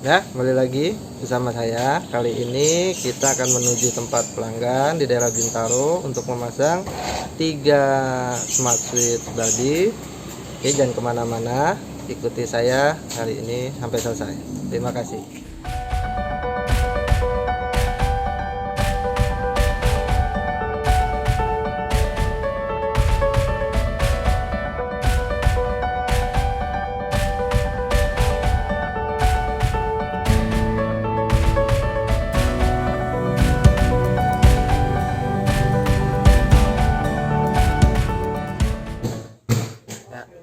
Ya, kembali lagi bersama saya. Kali ini kita akan menuju tempat pelanggan di daerah Bintaro untuk memasang 3 smart switch body. Oke, jangan kemana-mana, ikuti saya hari ini sampai selesai. Terima kasih.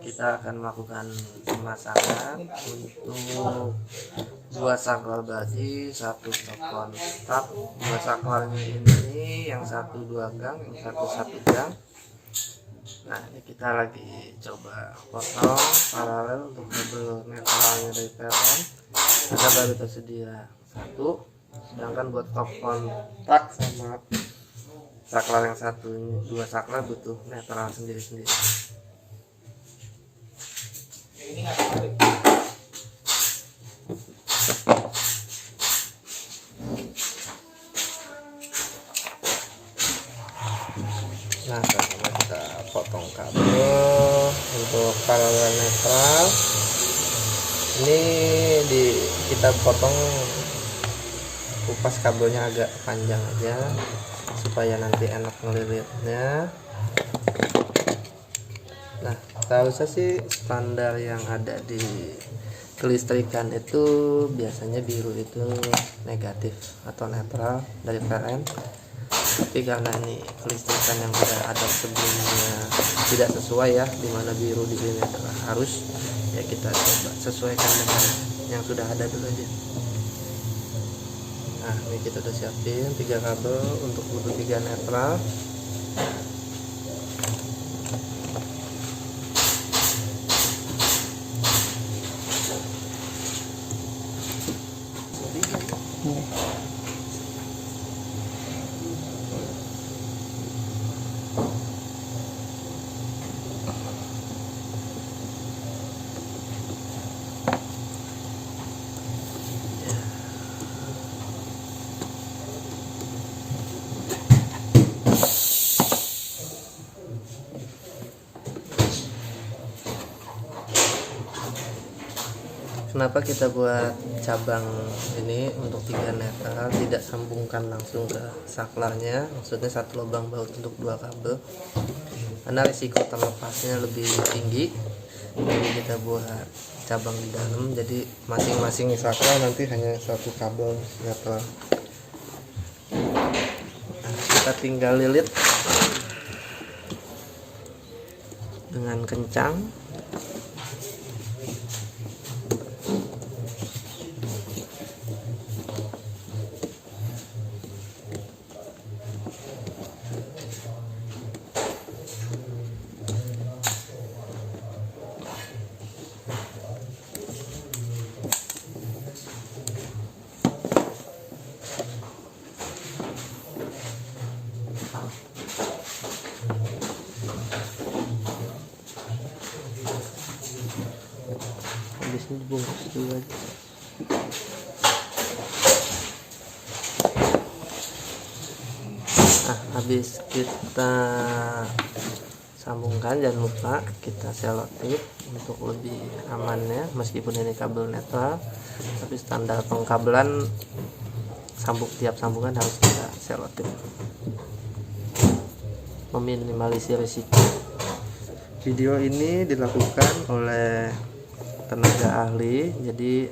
Kita akan melakukan pemasangan untuk 2 saklar body, 1 stop kontak. 2 saklarnya ini yang satu 2 gang, yang satu 1 gang. Nah, ini kita lagi coba potong paralel untuk kabel netralnya dari PLN. Ada baru tersedia 1, sedangkan buat top kontak sama saklar yang satu, 2 saklar butuh netral sendiri-sendiri. Nah, pertama kita potong kabel untuk paralel netral. Ini kita potong kupas kabelnya agak panjang aja supaya nanti enak ngelilitnya. Nah, seharusnya sih standar yang ada di kelistrikan itu biasanya biru itu negatif atau netral dari PLN. Tapi karena ini kelistrikan yang sudah ada sebelumnya tidak sesuai ya, dimana biru di sini adalah harus, ya kita coba sesuaikan dengan yang sudah ada dulu aja. Nah, ini kita udah siapin 3 kabel untuk butuh 3 netral. Kenapa kita buat cabang ini untuk 3 netral, tidak sambungkan langsung ke saklarnya, maksudnya 1 lubang baut untuk 2 kabel, karena risiko terlepasnya lebih tinggi. Jadi kita buat cabang di dalam, jadi masing-masing saklar nanti hanya 1 kabel netral. Nah, kita tinggal lilit dengan kencang. Habisnya dibungkus dulu aja. Nah, habis kita sambungkan, jangan lupa kita selotip untuk lebih amannya. Meskipun ini kabel netral, tapi standar pengkabelan tiap sambungan harus kita selotip, meminimalisir risiko. Video ini dilakukan oleh tenaga ahli, jadi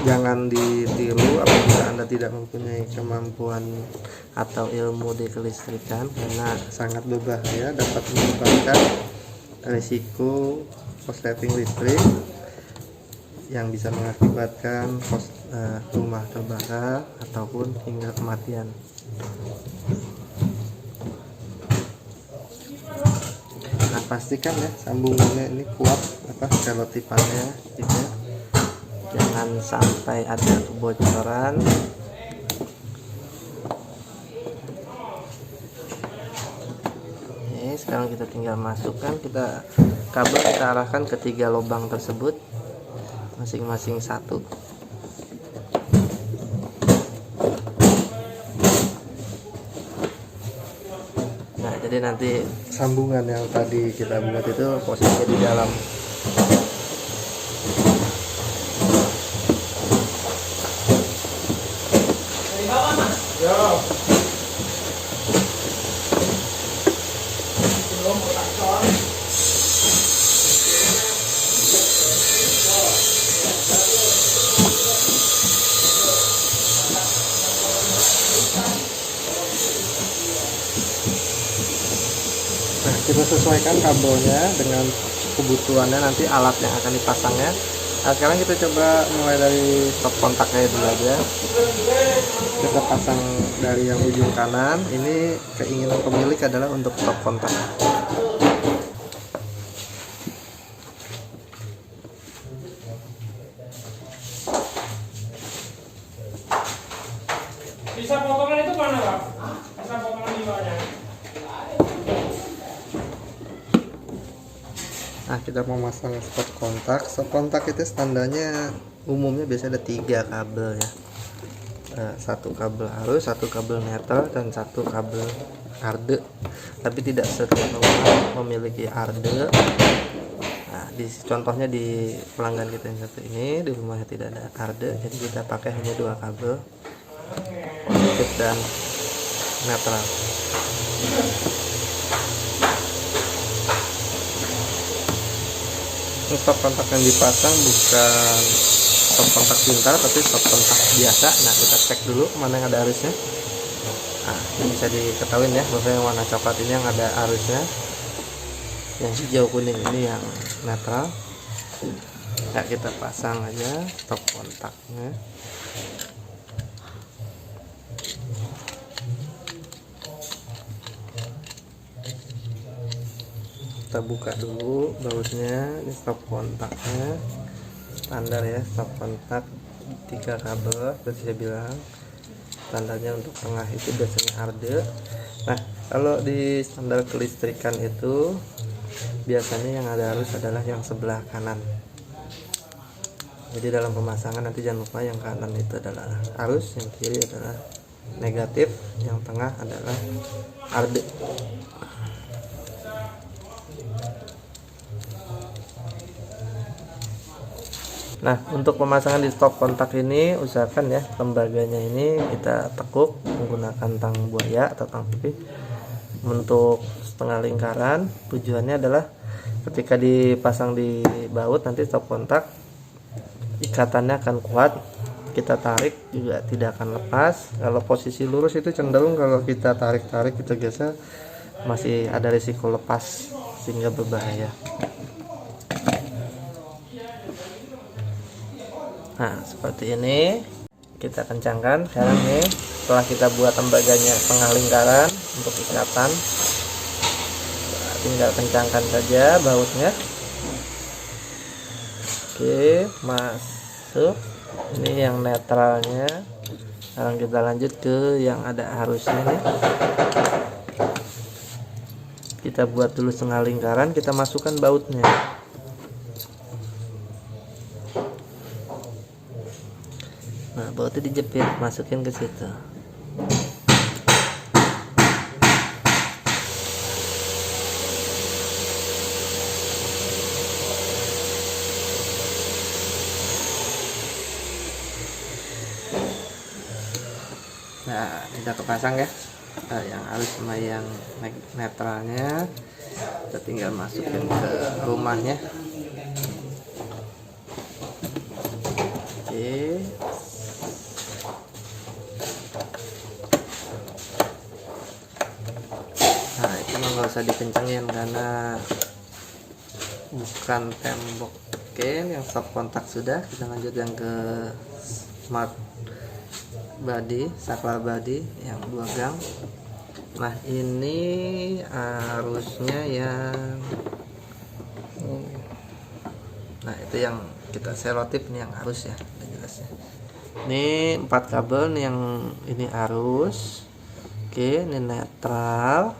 jangan ditiru apabila Anda tidak mempunyai kemampuan atau ilmu di kelistrikan, karena sangat berbahaya, dapat menyebabkan risiko korsleting listrik yang bisa mengakibatkan rumah terbakar ataupun hingga kematian. Nah, pastikan ya sambungannya ini kuat, selotipannya tidak, jangan sampai ada kebocoran. Oke, sekarang kita tinggal masukkan, kabel kita arahkan ke 3 lubang tersebut, masing-masing 1. Jadi nanti sambungan yang tadi kita buat itu posisinya di dalam. Nah, kita sesuaikan kabelnya dengan kebutuhannya nanti alat yang akan dipasangnya. Nah, sekarang kita coba mulai dari stop kontaknya dulu aja. Kita pasang dari yang ujung kanan. Ini keinginan pemilik adalah untuk stop kontak. Bisa potongan itu mana, Pak? Bisa potongan di bawahnya. Nah, kita mau masang stop kontak. Stop kontak itu standarnya umumnya biasanya ada 3 kabel ya. Satu kabel arus, satu kabel netral, dan satu kabel arde. Tapi tidak setiap rumah memiliki arde. Nah, contohnya di pelanggan kita yang satu ini, di rumahnya tidak ada arde, jadi kita pakai hanya 2 kabel, positif dan netral. Stop kontak yang dipasang bukan stop kontak pintar, tapi stop kontak biasa. Nah, kita cek dulu mana yang ada arusnya. Nah, ini bisa diketahui ya, bahwa yang warna coklat ini yang ada arusnya, yang hijau kuning ini yang netral. Ya, kita pasang aja stop kontaknya. Kita buka dulu bautnya. Ini stop kontaknya standar ya, stop kontak 3 kabel seperti saya bilang. Standarnya untuk tengah itu biasanya arde. Nah, kalau di standar kelistrikan itu biasanya yang ada arus adalah yang sebelah kanan. Jadi dalam pemasangan nanti jangan lupa yang kanan itu adalah arus, yang kiri adalah negatif, yang tengah adalah arde. Nah, untuk pemasangan di stop kontak ini usahakan ya tembaganya ini kita tekuk menggunakan tang buaya atau tang pipih untuk setengah lingkaran. Tujuannya adalah ketika dipasang di baut nanti stop kontak, ikatannya akan kuat, kita tarik juga tidak akan lepas. Kalau posisi lurus itu cenderung kalau kita tarik-tarik kita geser masih ada risiko lepas sehingga berbahaya. Nah, seperti ini kita kencangkan. Sekarang nih setelah kita buat tembaganya setengah lingkaran untuk ikatan, tinggal kencangkan saja bautnya. Oke, masuk. Ini yang netralnya. Sekarang kita lanjut ke yang ada arusnya nih. Kita buat dulu setengah lingkaran, kita masukkan bautnya. Nah, bautnya dijepit, masukin ke situ. Nah, udah kepasang ya. Yang arus sama yang netralnya kita tinggal masukin ke rumahnya. Oke. Nah, itu nggak usah dikencengin karena bukan tembok. Oke, yang stop kontak sudah. Kita lanjut yang ke smart body, saklar body yang 2 gang. Nah, ini arusnya yang nah itu yang kita selotip nih, yang arus ya, udah jelas ya. Ini 4 kabel nih, yang ini arus. Oke, ini netral.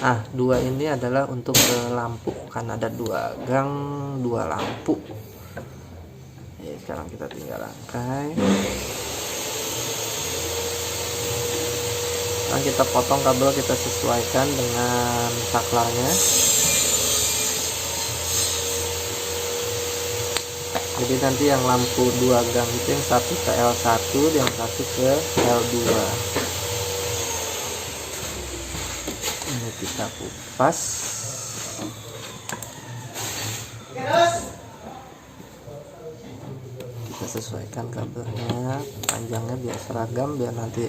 Ah, 2 ini adalah untuk ke lampu, kan ada 2 gang 2 lampu. Sekarang kita tinggal rangkai. Nah, kita potong kabel, kita sesuaikan dengan saklarnya. Jadi nanti yang lampu 2 gang itu yang satu ke L1, yang satu ke L2. Ini kita kupas. Kita sesuaikan kabelnya, panjangnya biar seragam, biar nanti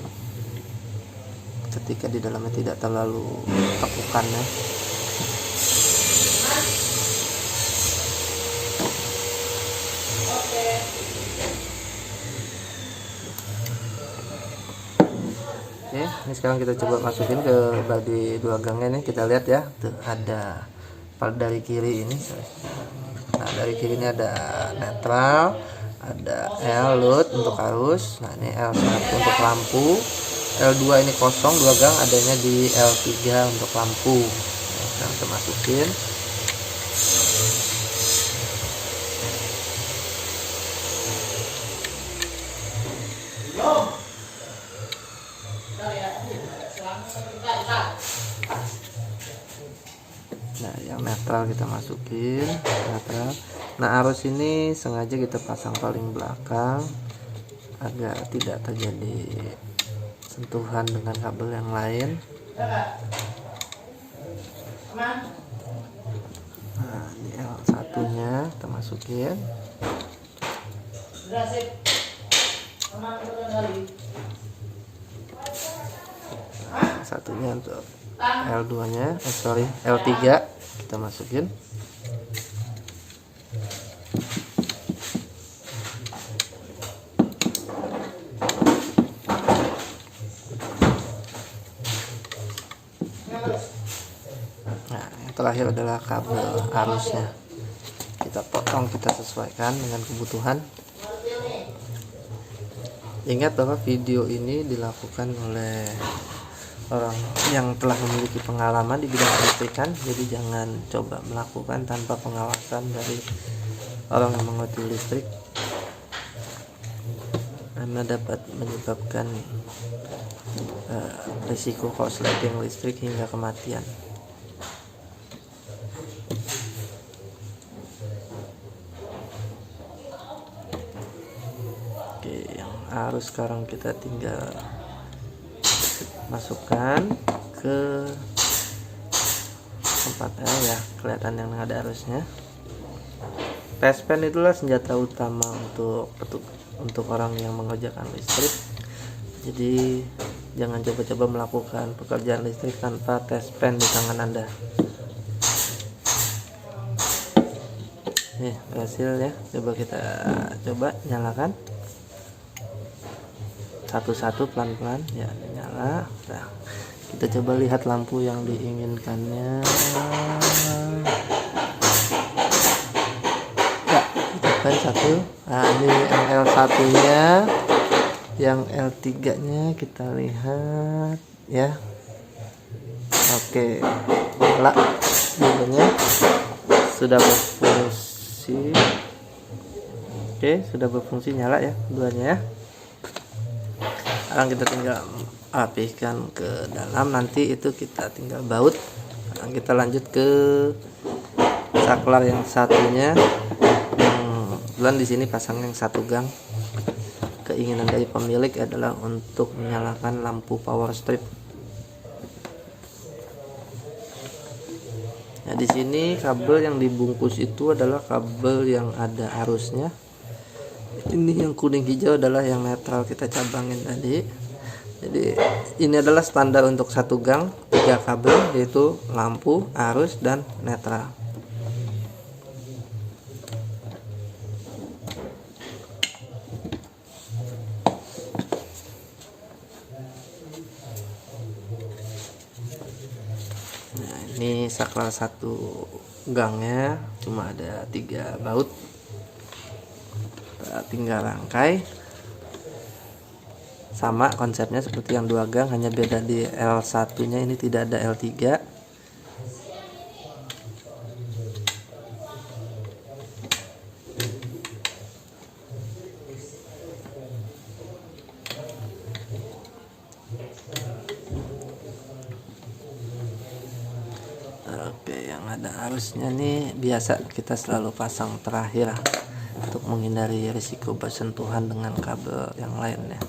ketika di dalamnya tidak terlalu tekukan ya. Oke, ini sekarang kita coba masukin ke bagi 2 gangnya nih. Kita lihat ya, tuh ada part dari kiri ini. Nah, dari kiri ini ada netral, ada L load untuk arus. Nah, ini L1 untuk lampu, L2 ini kosong 2 gang, adanya di L3 untuk lampu. Nah, sekarang kita masukin. Nah, yang netral kita masukin, netral. Nah, arus ini sengaja kita pasang paling belakang agar tidak terjadi sentuhan dengan kabel yang lain. Nah, ini L1 nya kita masukin. Satunya untuk L2 nya, L3 kita masukin. Nah, yang terakhir adalah kabel arusnya. Kita potong, kita sesuaikan dengan kebutuhan. Ingat bahwa video ini dilakukan oleh orang yang telah memiliki pengalaman di bidang kelistrikan, jadi jangan coba melakukan tanpa pengawasan dari orang yang mengerti listrik, karena dapat menyebabkan risiko korsleting listrik hingga kematian. Oke, yang arus sekarang kita tinggal masukkan ke tempatnya ya, kelihatan yang ada arusnya. Tespen itulah senjata utama untuk orang yang mengerjakan listrik. Jadi jangan coba-coba melakukan pekerjaan listrik tanpa tespen di tangan Anda. Nih, berhasil ya. Coba kita nyalakan satu-satu, pelan-pelan ya, nyala. Nah, kita coba lihat lampu yang diinginkannya. Ya, tekan satu. Nah, ini yang L1 nya, yang L3 nya kita lihat ya. Oke, nyala, dulunya sudah berfungsi. Oke, sudah berfungsi, nyala ya duanya ya. Sekarang kita tinggal rapihkan ke dalam, nanti itu kita tinggal baut. Sekarang kita lanjut ke saklar yang satunya, yang bulan di sini pasang yang 1 gang. Keinginan dari pemilik adalah untuk menyalakan lampu power strip. Nah, di sini kabel yang dibungkus itu adalah kabel yang ada arusnya. Ini yang kuning hijau adalah yang netral kita cabangin tadi. Jadi ini adalah standar untuk 1 gang 3 kabel, yaitu lampu, arus, dan netral. Nah, ini saklar 1 gangnya cuma ada 3 baut. Tinggal rangkai, sama konsepnya seperti yang 2 gang, hanya beda di L1 nya ini tidak ada L3. harusnya nih biasa kita selalu pasang terakhir untuk menghindari risiko bersentuhan dengan kabel yang lainnya.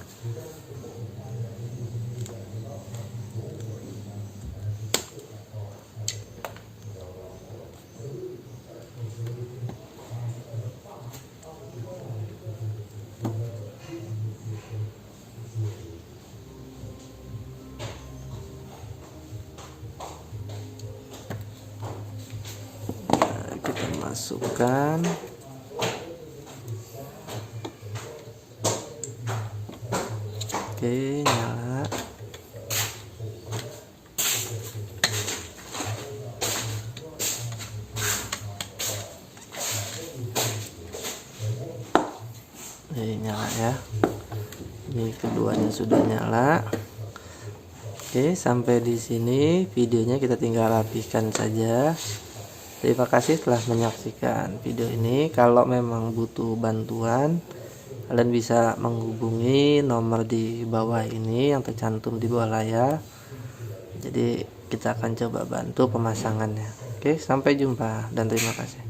Kita masukkan. Oke, nyala. Nyala ya. Ini keduanya sudah nyala. Oke, sampai di sini videonya kita tinggal rapikan saja. Terima kasih telah menyaksikan video ini. Kalau memang butuh bantuan, kalian bisa menghubungi nomor di bawah ini yang tercantum di bawah layar. Jadi kita akan coba bantu pemasangannya. Oke, sampai jumpa dan terima kasih.